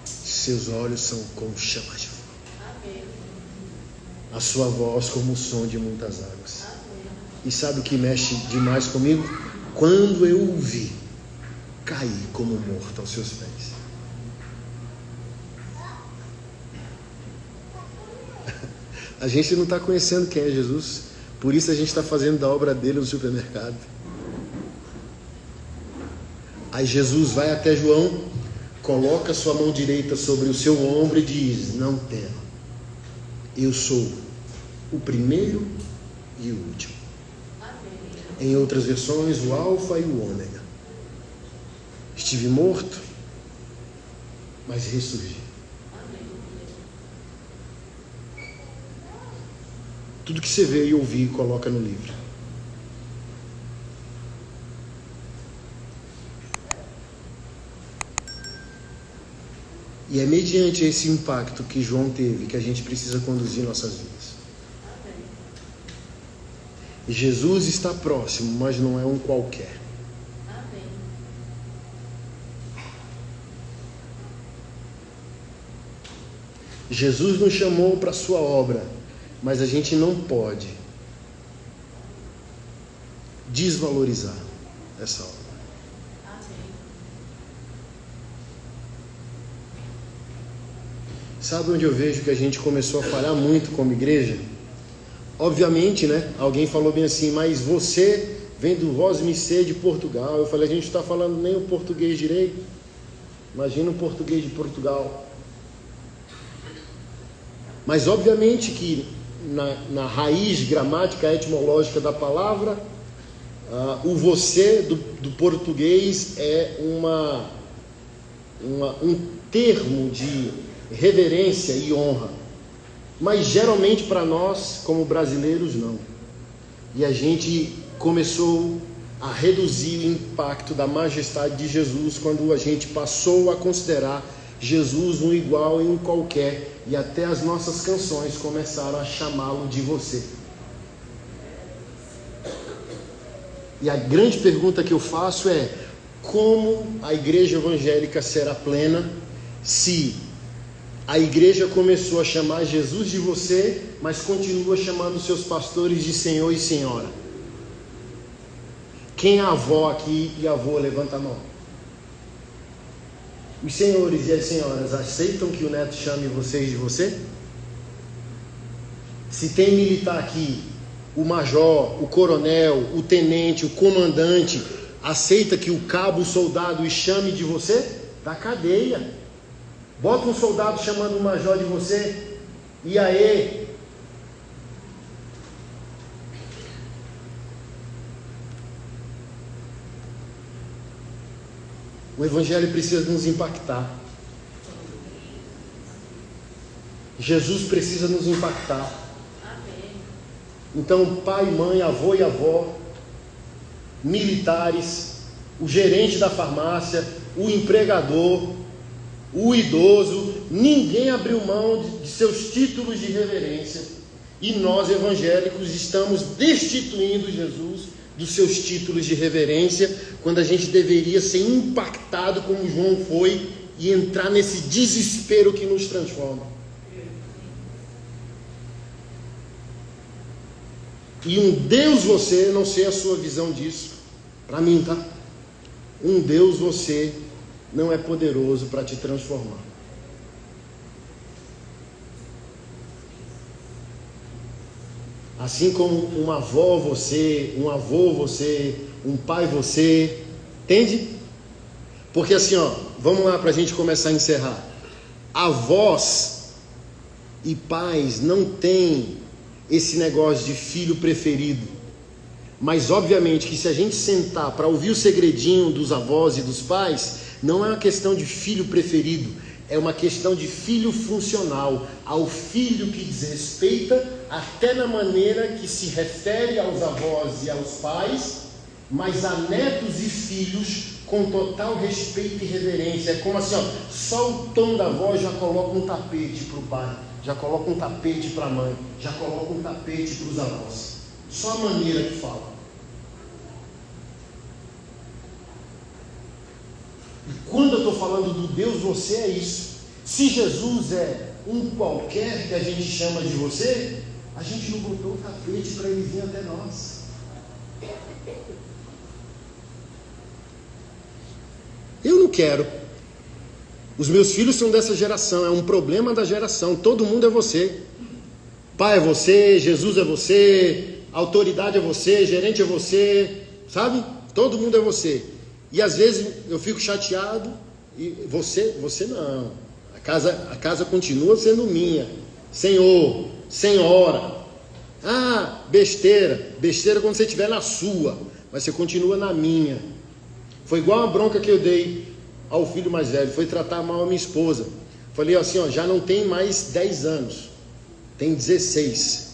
Seus olhos são como chamas de fogo. A sua voz como o som de muitas águas. E sabe o que mexe demais comigo? Quando eu o vi, caí como morto aos seus pés. A gente não está conhecendo quem é Jesus, por isso a gente está fazendo da obra dele no supermercado. Aí Jesus vai até João, coloca sua mão direita sobre o seu ombro e diz: não tema, eu sou o primeiro e o último. Em outras versões, o alfa e o ômega. Estive morto, mas ressurgi. Tudo que você vê e ouvir, coloca no livro. E é mediante esse impacto que João teve que a gente precisa conduzir nossas vidas. E Jesus está próximo, mas não é um qualquer. Jesus nos chamou para a sua obra, mas a gente não pode desvalorizar essa obra. Sabe onde eu vejo que a gente começou a falhar muito como igreja? Obviamente, né? Alguém falou bem assim, mas você vem do Voz Me Ser de Portugal. Eu falei, a gente não está falando nem o português direito. Imagina o português de Portugal. Mas obviamente que na raiz gramática etimológica da palavra, o você do português é um termo de reverência e honra. Mas geralmente para nós, como brasileiros, não. E a gente começou a reduzir o impacto da majestade de Jesus quando a gente passou a considerar Jesus um igual e um qualquer. E até as nossas canções começaram a chamá-lo de você. E a grande pergunta que eu faço é: como a igreja evangélica será plena se a igreja começou a chamar Jesus de você, mas continua chamando seus pastores de Senhor e Senhora? Quem é a avó aqui e avô? Levanta a mão. Os senhores e as senhoras aceitam que o neto chame vocês de você? Se tem militar aqui, o major, o coronel, o tenente, o comandante, aceita que o cabo, o soldado, os chame de você? Da cadeia. Bota um soldado chamando o major de você. E aí? O evangelho precisa nos impactar. Jesus precisa nos impactar. Então, pai, mãe, avô e avó, militares, o gerente da farmácia, o empregador, o idoso, ninguém abriu mão de seus títulos de reverência. E nós, evangélicos, estamos destituindo Jesus dos seus títulos de reverência, quando a gente deveria ser impactado como João foi e entrar nesse desespero que nos transforma. E um Deus você, não sei a sua visão disso, para mim, tá? Um Deus você não é poderoso para te transformar. Assim como uma avó você, um avô você, um pai você, entende? Porque assim, vamos lá para a gente começar a encerrar. Avós e pais não têm esse negócio de filho preferido. Mas obviamente que se a gente sentar para ouvir o segredinho dos avós e dos pais, Não é uma questão de filho preferido, é uma questão de filho funcional, ao filho que desrespeita até na maneira que se refere aos avós e aos pais, mas a netos e filhos com total respeito e reverência. É como assim, ó, só o tom da voz já coloca um tapete para o pai, já coloca um tapete para a mãe, já coloca um tapete para os avós. Só a maneira que fala. E quando eu estou falando do Deus você, é isso. Se Jesus é um qualquer que a gente chama de você, a gente não botou o tapete para ele vir até nós. Eu não quero. Os meus filhos são dessa geração, é um problema da geração. Todo mundo é você. Pai é você, Jesus é você, autoridade é você, gerente é você, sabe? Todo mundo é você. E às vezes eu fico chateado e você não. A casa continua sendo minha. Senhor, senhora. Ah, besteira. Besteira quando você estiver na sua, mas você continua na minha. Foi igual a bronca que eu dei ao filho mais velho, foi tratar mal a minha esposa. Falei assim, ó, já não tem mais 10 anos, tem 16.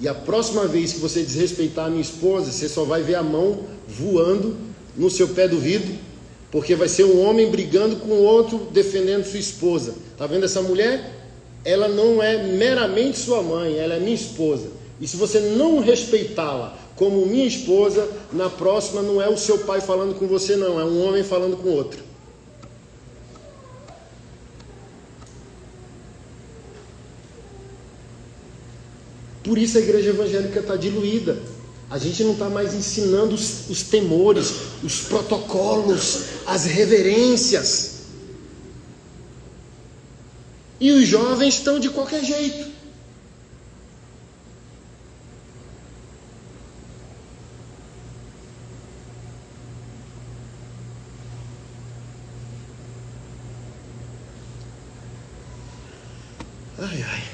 E a próxima vez que você desrespeitar a minha esposa, você só vai ver a mão voando no seu pé do vidro, porque vai ser um homem brigando com o outro, defendendo sua esposa. Tá vendo essa mulher? Ela não é meramente sua mãe, ela é minha esposa. E se você não respeitá-la como minha esposa, na próxima não é o seu pai falando com você não, é um homem falando com outro. Por isso a igreja evangélica está diluída. A gente não está mais ensinando os temores, os protocolos, as reverências. E os jovens estão de qualquer jeito. Ai, ai.